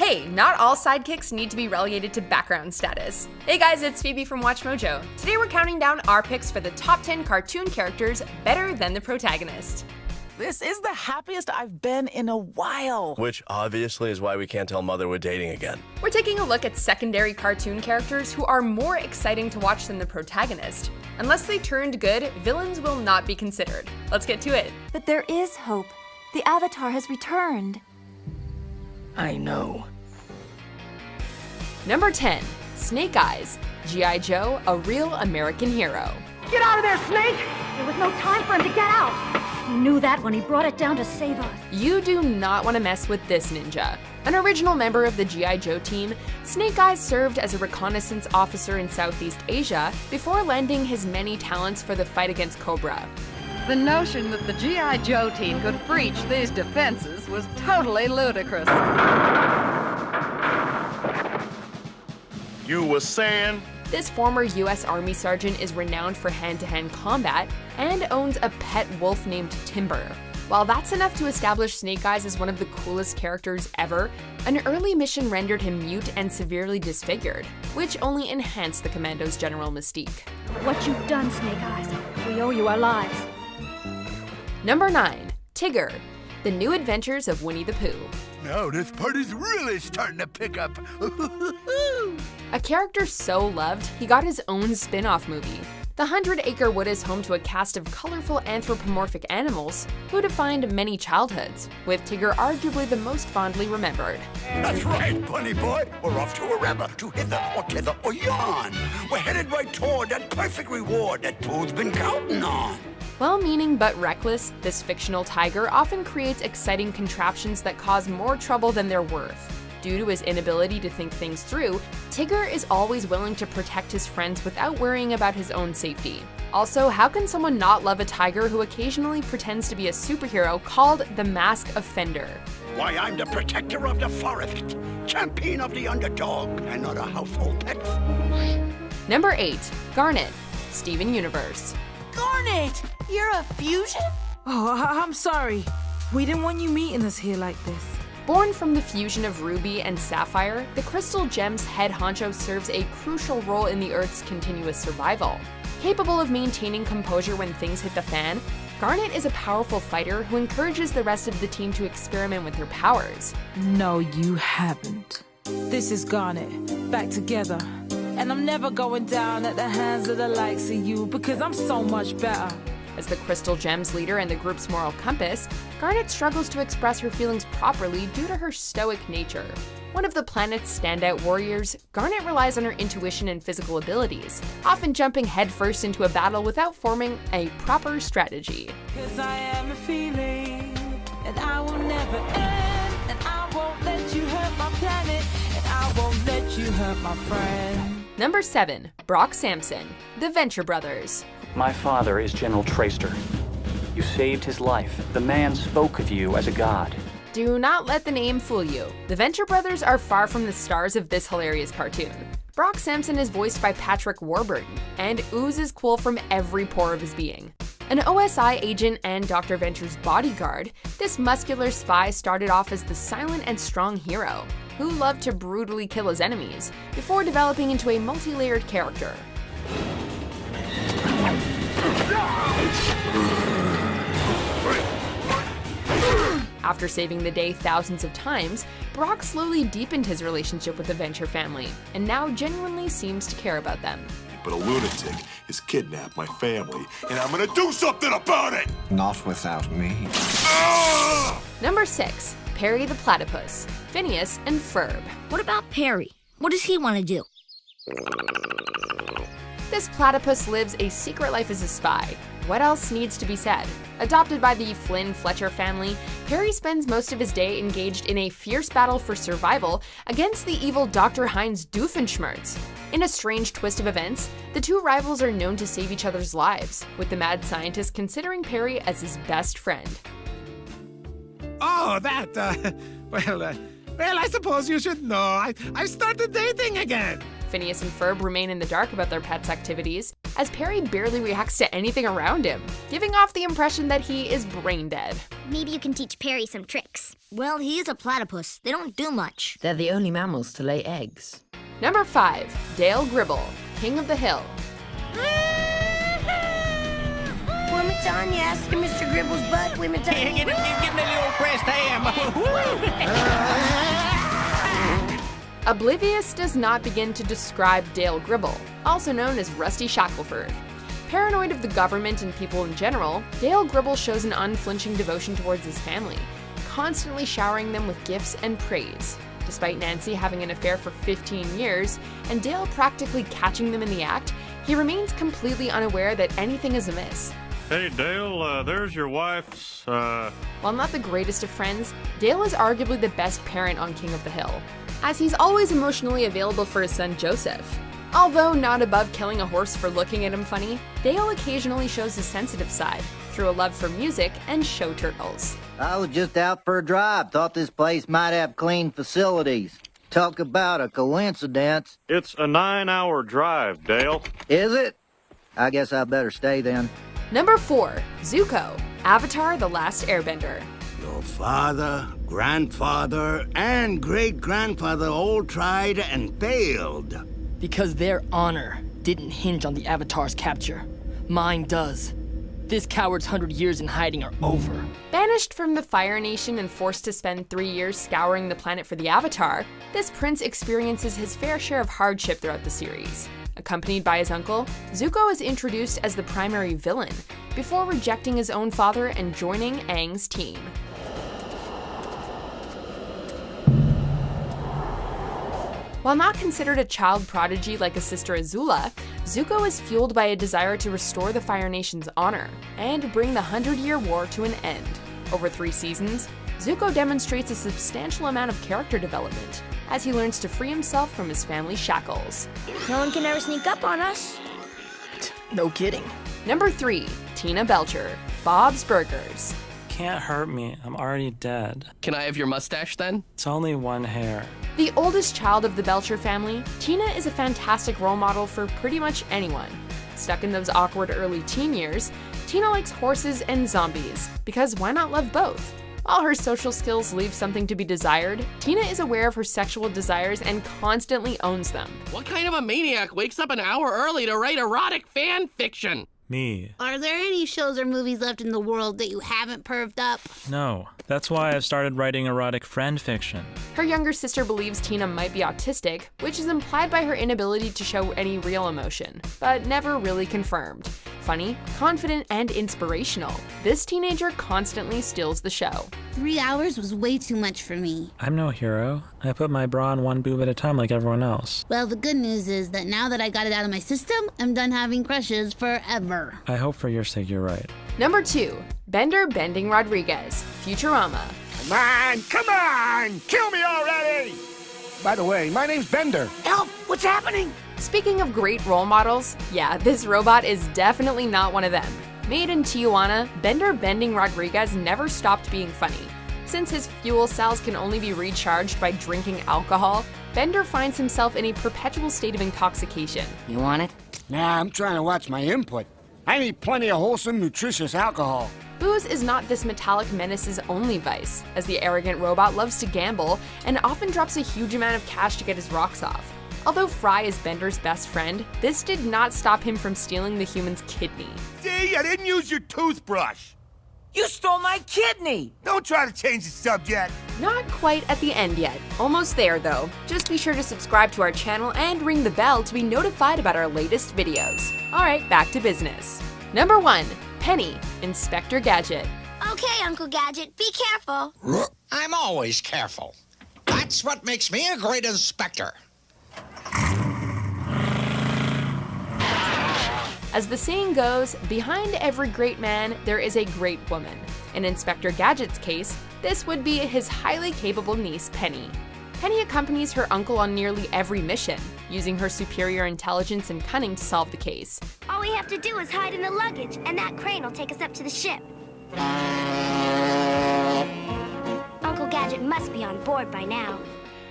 Hey, not all sidekicks need to be relegated to background status. Hey guys, it's Phoebe from WatchMojo. Today we're counting down our picks for the top 10 cartoon characters better than the protagonist. This is the happiest I've been in a while. Which obviously is why we can't tell Mother we're dating again. We're taking a look at secondary cartoon characters who are more exciting to watch than the protagonist. Unless they turned good, villains will not be considered. Let's get to it. But there is hope. The Avatar has returned. I know. Number 10, Snake Eyes, G.I. Joe, a real American hero. Get out of there, Snake! There was no time for him to get out. He knew that when he brought it down to save us. You do not want to mess with this ninja. An original member of the G.I. Joe team, Snake Eyes served as a reconnaissance officer in Southeast Asia before lending his many talents for the fight against Cobra. The notion that the G.I. Joe team could breach these defenses was totally ludicrous. You were saying? This former US Army sergeant is renowned for hand-to-hand combat and owns a pet wolf named Timber. While that's enough to establish Snake Eyes as one of the coolest characters ever, an early mission rendered him mute and severely disfigured, which only enhanced the commando's general mystique. What you've done, Snake Eyes, we owe you our lives. Number 9, Tigger, The New Adventures of Winnie the Pooh. Now this party's really starting to pick up. A character so loved, he got his own spin-off movie. The 100-Acre Wood is home to a cast of colorful anthropomorphic animals who defined many childhoods, with Tigger arguably the most fondly remembered. That's right, bunny boy. We're off to a river, to hither or thither or yon. We're headed right toward that perfect reward that Pooh's been counting on. Well-meaning but reckless, this fictional tiger often creates exciting contraptions that cause more trouble than they're worth. Due to his inability to think things through, Tigger is always willing to protect his friends without worrying about his own safety. Also, how can someone not love a tiger who occasionally pretends to be a superhero called the Masked Offender? Why, I'm the protector of the forest, champion of the underdog, and not a household pet. Number 8, Garnet, Steven Universe. Garnet, you're a fusion? Oh, I'm sorry. We didn't want you meeting us here like this. Born from the fusion of ruby and sapphire, the crystal gem's head honcho serves a crucial role in the Earth's continuous survival. Capable of maintaining composure when things hit the fan, Garnet is a powerful fighter who encourages the rest of the team to experiment with their powers. No, you haven't. This is Garnet, back together. And I'm never going down at the hands of the likes of you because I'm so much better. As the Crystal Gem's leader and the group's moral compass, Garnet struggles to express her feelings properly due to her stoic nature. One of the planet's standout warriors, Garnet relies on her intuition and physical abilities, often jumping headfirst into a battle without forming a proper strategy. 'Cause I am a feeling, and I will never end, and I won't let you hurt my planet, and I won't let you hurt my friend. Number 7, Brock Samson, The Venture Brothers. My father is General Traster. You saved his life. The man spoke of you as a god. Do not let the name fool you. The Venture Brothers are far from the stars of this hilarious cartoon. Brock Samson is voiced by Patrick Warburton and oozes cool from every pore of his being. An OSI agent and Dr. Venture's bodyguard, this muscular spy started off as the silent and strong hero who loved to brutally kill his enemies before developing into a multi-layered character. After saving the day thousands of times, Brock slowly deepened his relationship with the Venture family, and now genuinely seems to care about them. But a lunatic has kidnapped my family, and I'm gonna do something about it! Not without me. Number 6, Perry the Platypus, Phineas and Ferb. What about Perry? What does he want to do? This platypus lives a secret life as a spy. What else needs to be said? Adopted by the Flynn Fletcher family, Perry spends most of his day engaged in a fierce battle for survival against the evil Dr. Heinz Doofenshmirtz. In a strange twist of events, the two rivals are known to save each other's lives, with the mad scientist considering Perry as his best friend. Oh, that, well, I suppose you should know. I've started dating again. Phineas and Ferb remain in the dark about their pets' activities, as Perry barely reacts to anything around him, giving off the impression that he is brain dead. Maybe you can teach Perry some tricks. Well, he is a platypus. They don't do much. They're the only mammals to lay eggs. Number 5. Dale Gribble, King of the Hill. When it's on, you ask Mr. Gribble's butt. When it's on, Give him a little pressed ham. Oblivious does not begin to describe Dale Gribble, also known as Rusty Shackleford. Paranoid of the government and people in general, Dale Gribble shows an unflinching devotion towards his family, constantly showering them with gifts and praise. Despite Nancy having an affair for 15 years, and Dale practically catching them in the act, he remains completely unaware that anything is amiss. Hey, Dale, there's your wife's, While not the greatest of friends, Dale is arguably the best parent on King of the Hill, as he's always emotionally available for his son Joseph. Although not above killing a horse for looking at him funny, Dale occasionally shows his sensitive side, through a love for music and show turtles. I was just out for a drive, thought this place might have clean facilities. Talk about a coincidence. It's a 9-hour drive, Dale. Is it? I guess I better stay then. Number 4. Zuko, Avatar: The Last Airbender. Your father, grandfather, and great-grandfather all tried and failed. Because their honor didn't hinge on the Avatar's capture. Mine does. This coward's 100 years in hiding are over. Banished from the Fire Nation and forced to spend 3 years scouring the planet for the Avatar, this prince experiences his fair share of hardship throughout the series. Accompanied by his uncle, Zuko is introduced as the primary villain, before rejecting his own father and joining Aang's team. While not considered a child prodigy like his sister Azula, Zuko is fueled by a desire to restore the Fire Nation's honor and bring the 100-Year War to an end. Over 3 seasons, Zuko demonstrates a substantial amount of character development as he learns to free himself from his family's shackles. No one can ever sneak up on us. No kidding. Number 3. Tina Belcher, Bob's Burgers. Can't hurt me. I'm already dead. Can I have your mustache then? It's only one hair. The oldest child of the Belcher family, Tina is a fantastic role model for pretty much anyone. Stuck in those awkward early teen years, Tina likes horses and zombies, because why not love both? While her social skills leave something to be desired, Tina is aware of her sexual desires and constantly owns them. What kind of a maniac wakes up an hour early to write erotic fan fiction? Me. Are there any shows or movies left in the world that you haven't perved up? No. That's why I've started writing erotic friend fiction. Her younger sister believes Tina might be autistic, which is implied by her inability to show any real emotion, but never really confirmed. Funny, confident, and inspirational, this teenager constantly steals the show. 3 hours was way too much for me. I'm no hero. I put my bra on one boob at a time like everyone else. Well, the good news is that now that I got it out of my system, I'm done having crushes forever. I hope for your sake you're right. Number 2. Bender Bending Rodriguez, Futurama. Come on! Kill me already! By the way, my name's Bender. Help! What's happening? Speaking of great role models, yeah, this robot is definitely not one of them. Made in Tijuana, Bender Bending Rodriguez never stopped being funny. Since his fuel cells can only be recharged by drinking alcohol, Bender finds himself in a perpetual state of intoxication. You want it? Nah, I'm trying to watch my input. I need plenty of wholesome, nutritious alcohol. Booze is not this metallic menace's only vice, as the arrogant robot loves to gamble and often drops a huge amount of cash to get his rocks off. Although Fry is Bender's best friend, this did not stop him from stealing the human's kidney. See, I didn't use your toothbrush. You stole my kidney! Don't try to change the subject. Not quite at the end yet. Almost there, though. Just be sure to subscribe to our channel and ring the bell to be notified about our latest videos. Alright, back to business. Number 1. Penny, Inspector Gadget. Okay, Uncle Gadget, be careful. I'm always careful. That's what makes me a great inspector. As the saying goes, behind every great man, there is a great woman. In Inspector Gadget's case, this would be his highly capable niece, Penny. Penny accompanies her uncle on nearly every mission, using her superior intelligence and cunning to solve the case. All we have to do is hide in the luggage, and that crane will take us up to the ship. Uncle Gadget must be on board by now.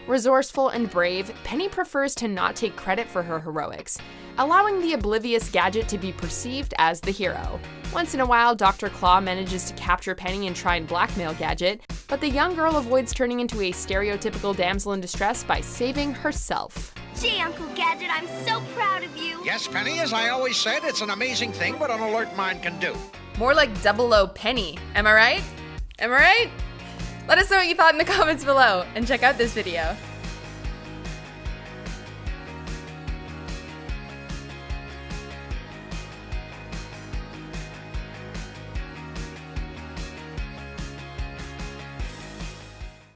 Resourceful and brave, Penny prefers to not take credit for her heroics, allowing the oblivious Gadget to be perceived as the hero. Once in a while, Dr. Claw manages to capture Penny and try and blackmail Gadget, but the young girl avoids turning into a stereotypical damsel in distress by saving herself. Gee, Uncle Gadget, I'm so proud of you. Yes, Penny, as I always said, it's an amazing thing what an alert mind can do. More like 00 Penny, am I right? Am I right? Let us know what you thought in the comments below, and check out this video.